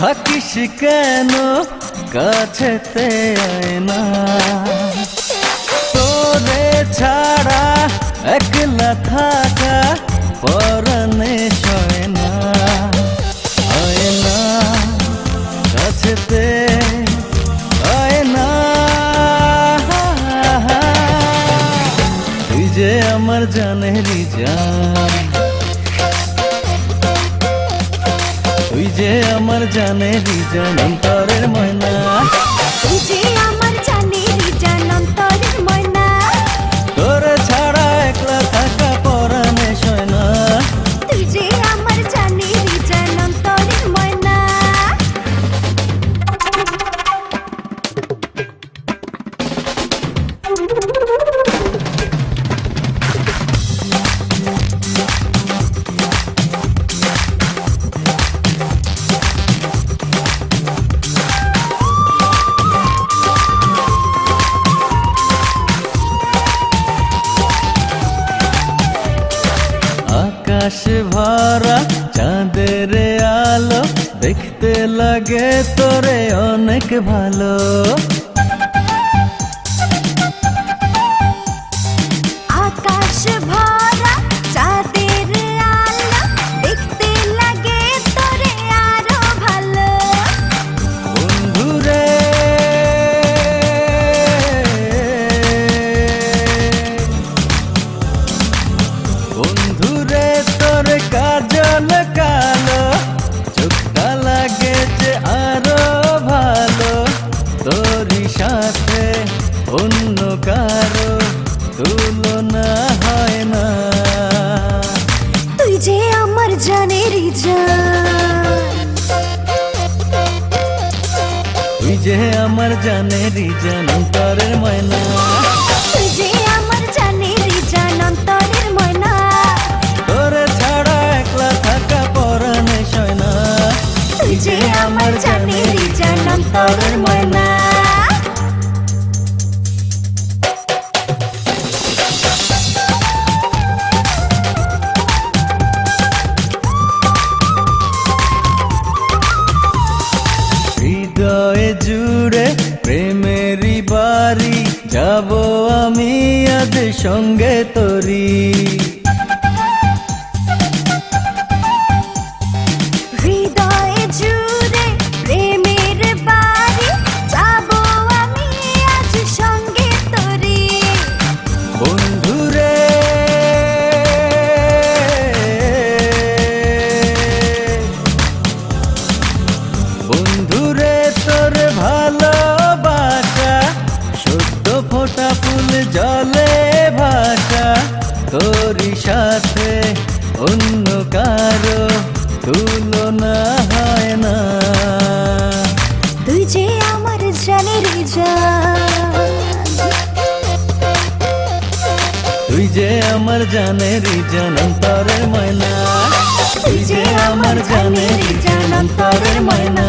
থাকিস কেন কাছেতে আয় না, তোরে ছাড়া একলা থাকা পরাণে সয় না, হয় না কাছেতে আয় না। তুই যে আমার জানেরই জান, তুই যে আমার জানেরই জান, অন্তরের ময়না। তুই যে আমার জানেরই জান, অন্তরের ময়না। তোরে ছাড়া একলা থাকা পরাণে সয় না। তুই যে আমার জানেরই জান, অন্তরের ময়না। আকাশ ভরা চাঁদের আলো দেখতে লাগে তোরে অনেক ভালো। আকাশ ভরা চাঁদের আলো দেখতে লাগে তোরে আরো ভালো। বন্ধুরে বন্ধুরে তোর কাজল কালো চোখটা লাগে যে আরো ভালো। তোরই সাথে অন্য কারো তুলনা হয় না। তুই যে আমার জানেরই জান, তুই যে আমার জানেরই জান, অন্তরের ময়না। তুই যে আমার জানেরই জান, অন্তরের ময়না। তোরে ছাড়া একলা থাকা পরাণে সয় না। তুই যে আমার জানেরই জান, অন্তরের ময়না। হৃদয়ে জুড়ে প্রেমেরই বাড়ি যাব আমি আজ সঙ্গে তোরি। হৃদয়ে জুড়ে প্রেমের বাড়ি যাব আমি আজ সঙ্গে তোরি। বন্ধুরে বন্ধুরে তোর ভালোবাসা সদ্য ফোটা ফুল জলে ভাষা। তোরই সাথে অন্য কারো তুলনা হয় না। তুই যে আমার জানেরই জান, তুই যে আমার জানেরই জান, অন্তরের ময়না। তুই যে আমার জানেরই জান, অন্তরের ময়না।